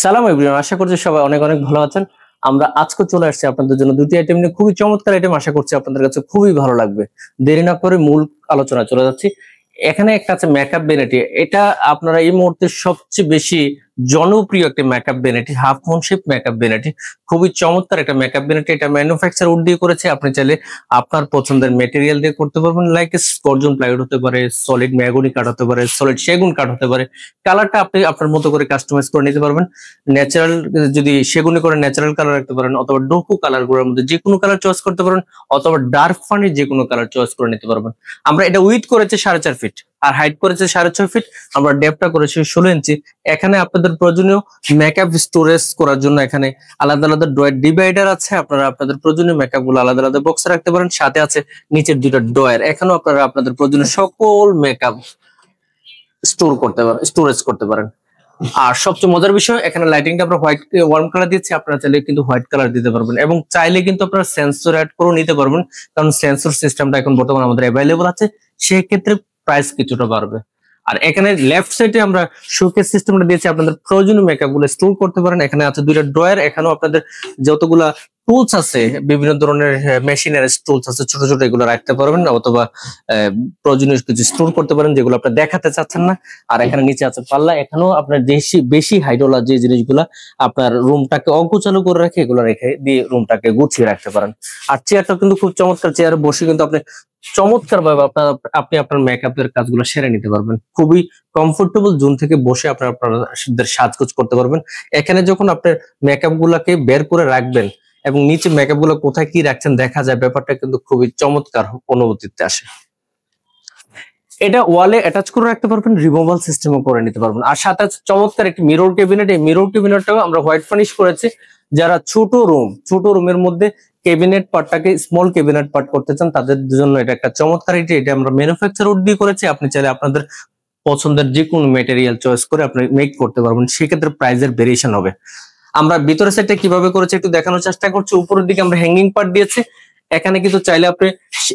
সালাম এভরিওয়ান, আশা করছি সবাই অনেক অনেক ভালো আছেন। আমরা আজকে চলে আসছি আপনাদের জন্য দুটি আইটেম নিয়ে, খুবই চমৎকার আইটেম। আশা করছি আপনাদের কাছে খুবই ভালো লাগবে। দেরি না করে মূল আলোচনা চলে যাচ্ছি। এখানে একটা আছে মেকআপ ভ্যানিটি। এটা আপনারা এই মুহূর্তে সবচেয়ে বেশি জনপ্রিয় একটা makeup vanity, half moon shape makeup vanity. খুবই চমৎকার একটা মেকআপ ভ্যানিটি। এটা ম্যানুফ্যাকচার উড দিয়ে করেছে। আপনি চাইলে আপনার পছন্দের মেটেরিয়াল দিয়ে করতে পারবেন, লাইক গর্জন প্লাইউড হতে পারে, সলিড ম্যাগনি কাঠ হতে পারে, সলিড সেগুন কাঠ হতে পারে। কালারটা আপনি আপনার মতো করে কাস্টমাইজ করে নিতে পারবেন। ন্যাচারাল, যদি সেগুনি করে ন্যাচারাল কালার রাখতে পারেন, অথবা ডোকু কালার গুলোর মধ্যে যে কোনো কালার চয়েস করতে পারেন, অথবা ডার্ক ফানি যে কোনো কালার চয়েস করে নিতে পারবেন। আমরা এটা উইথ করেছে 4.5 ফিট আর হাইট করেছে 6.5 ফিট। আমরা ডেপটা করেছি 16 ইঞ্চি। এখানে আপনাদের প্রয়োজনীয় মেকআপ স্টোরেজ করার জন্য এখানে আলাদা আলাদা ড্রয়ার ডিভাইডার আছে। আপনারা আপনাদের প্রয়োজনীয় মেকআপ গুলো আলাদা আলাদা বক্সে রাখতে পারেন। সাথে আছে নিচের দুইটা ড্রয়ার। এখানেও আপনারা আপনাদের প্রয়োজনীয় সকল মেকআপ স্টোর করতে পারেন, স্টোরেজ করতে পারেন। আর সবচেয়ে মজার বিষয়, এখানে লাইটিংটা আমরা হোয়াইট ওয়ার্ম কালার দিচ্ছি। আপনারা চাইলে কিন্তু হোয়াইট কালার দিতে পারবেন, এবং চাইলে কিন্তু আপনারা সেন্সর অ্যাড করে নিতে পারবেন, কারণ সেন্সর সিস্টেমটা এখন বর্তমানে আমাদের অ্যাভেলেবল আছে। সেক্ষেত্রে প্রাইস কিছুটা বাড়বে। আর এখানে লেফট সাইডে আমরা শোকেস সিস্টেমটা দিয়েছি। আপনাদের প্রয়োজনীয় মেকআপ গুলো স্টোর করতে পারেন। এখানে আছে দুইটা ড্রয়ার। এখানেও আপনাদের যতগুলা টুলস আছে, বিভিন্ন ধরনের মেশিনের টুলস আছে, ছোট ছোট, এগুলো রাখতে পারবেন, অথবা প্রয়োজনীয় কিছু স্টোর করতে পারেন যেগুলো আপনি দেখাতে চাচ্ছেন না। আর এখানে নিচে আছে পাল্লা। এখানেও আপনার বেশি হাইড্রোলা যে জিনিসগুলা আপনার রুমটাকে অগোছালো করে রাখে, এগুলো রেখে দিয়ে রুমটাকে গুছিয়ে রাখতে পারেন। আর চেয়ারটা কিন্তু খুব চমৎকার। চেয়ারে বসে কিন্তু আপনি চমৎকার ভাবে আপনি আপনার মেকআপের কাজগুলো সেরে নিতে পারবেন। খুবই কমফোর্টেবল জোন থেকে বসে আপনাদের সাজগোজ করতে পারবেন। এখানে যখন আপনার মেকআপ গুলাকে বের করে রাখবেন এবং নিচে মেকআপ গুলো কোথায় কি রাখছেন দেখা যায়, ব্যাপারটা কিন্তু খুবই চমৎকার অনুভূতিতে আসে। এটা ওয়ালে অ্যাটাচ করে রাখতে পারবেন, রিমুভাল সিস্টেমও করে নিতে পারবেন। আর সাথে চমৎকার একটি মিরর ক্যাবিনেট। এই মিরর ক্যাবিনেটটাও আমরা হোয়াইট ফার্নিশ করেছি। যারা ছোট রুমের মধ্যে ক্যাবিনেট পার্টটাকে স্মল ক্যাবিনেট পার্ট করতে চান, তাদের জন্য এটা একটা চমৎকার। এটা আমরা ম্যানুফ্যাকচার উড দিয়ে করেছি। আপনি চাইলে আপনাদের পছন্দের যে কোনো ম্যাটেরিয়াল চয়েস করে আপনি মেক করতে পারবেন। সেক্ষেত্রে প্রাইসের ভেরিয়েশন হবে। আমরা ভিতরের সাইডটা কিভাবে করেছি একটু দেখানোর চেষ্টা করছি। উপরের দিকে আমরা হ্যাঙ্গিং পার্ট দিয়েছি। এখানে কিন্তু চাইলে আপনি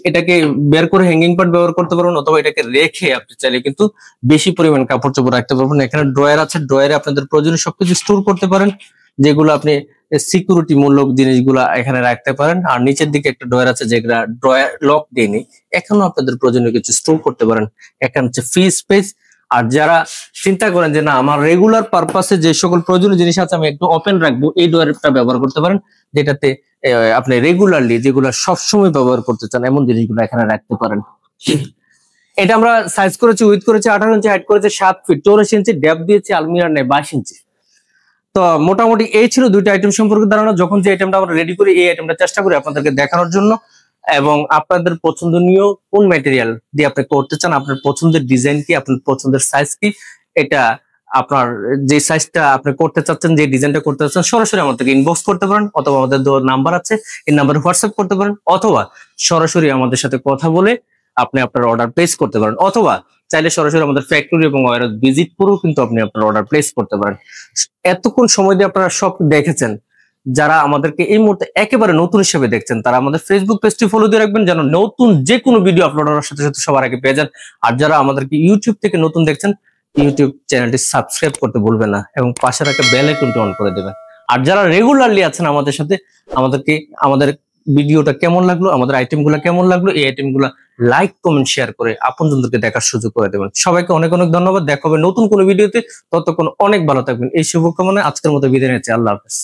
এটাকে বের করে হ্যাঙ্গিং পার্ট ব্যবহার করতে পারবেন, অথবা এটাকে রেখে আপনি চাইলে কিন্তু বেশি পরিমাণ কাপড় চোপড় রাখতে পারবেন। এখানে ড্রয়ার আছে। ড্রয়ারে আপনাদের প্রয়োজনীয় সবকিছু স্টোর করতে পারেন, যেগুলো আপনি সিকিউরিটি মূলক জিনিসগুলা এখানে রাখতে পারেন। আর নিচের দিকে একটা ড্রয়ার আছে, যেগুলা ড্রয়ার লক দেয়নি। এখানেও আপনাদের প্রয়োজনীয় কিছু স্টোর করতে পারেন। এখানে হচ্ছে ফ্রি স্পেস। আর যারা চিন্তা করেন যে না, আমার রেগুলার পারপাসে যে সকল প্রয়োজনীয় জিনিস আছে আমি একটু ওপেন রাখবো, এই ড্রয়ারটা ব্যবহার করতে পারেন, যেটাতে আপনি রেগুলারলি যেগুলো সবসময় ব্যবহার করতে চান এমন জিনিসগুলো এখানে রাখতে পারেন। এটা আমরা সাইজ করেছি, উইথ করেছি 18 ইঞ্চি, হাইট করেছে 7 ফিট, 84 ইঞ্চি, ডেপথ দিয়েছি আলমিরার নেই 22 ইঞ্চি। তো মোটামুটি এই ছিল দুইটা আইটেম সম্পর্কে ধারণা। যখন যে আইটেমটা আমরা রেডি করি, এই আইটেমটা চেষ্টা করি আপনাদেরকে দেখানোর জন্য, এবং আপনাদের পছন্দনীয় কোন ম্যাটেরিয়াল দিয়ে আপনি করতে চান, আপনার পছন্দের ডিজাইন কি, আপনার পছন্দের সাইজ কি, এটা আপনার যে সাইজটা আপনি করতে চাচ্ছেন, যে ডিজাইনটা করতে চাচ্ছেন, সরাসরি আমাদেরকে ইনবক্স করতে পারেন, অথবা আমাদের নাম্বার আছে, এই নাম্বারে হোয়াটসঅ্যাপ করতে পারেন, অথবা সরাসরি আমাদের সাথে কথা বলে আপনি আপনার অর্ডার প্লেস করতে পারেন, অথবা চাইলে সরাসরি আমাদের ফ্যাক্টরি এবং ওয়ারহাউস ভিজিট করেও কিন্তু আপনি আপনার অর্ডার প্লেস করতে পারেন। এতক্ষণ সময় দিয়ে আপনারা সব দেখেছেন। যারা আমাদেরকে এই মুহূর্তে একেবারে নতুন হিসেবে দেখছেন, তারা আমাদের ফেসবুক পেজটি ফলো দিয়ে রাখবেন, যেন নতুন যে কোনো ভিডিও আপলোড হওয়ার সাথে সাথে সবার আগে পেয়ে যান। আর যারা আমাদেরকে ইউটিউব থেকে নতুন দেখছেন, ইউটিউব চ্যানেলটি সাবস্ক্রাইব করতে ভুলবেন না, এবং পাশে রাখা বেল আইকনটি অন করে দেবেন। আর যারা রেগুলারলি আছেন আমাদের সাথে, আমাদের ভিডিওটা কেমন লাগলো, আমাদের আইটেমগুলো কেমন লাগলো, এই আইটেমগুলো লাইক কমেন্ট শেয়ার করে আপনজনদেরকে দেখার সুযোগ করে দেবেন। সবাইকে অনেক অনেক ধন্যবাদ। দেখা হবে নতুন কোনো ভিডিওতে। ততক্ষণ অনেক ভালো থাকবেন, এই শুভকামনায় আজকের মতো বিদায় নিচ্ছি। আল্লাহ হাফেজ।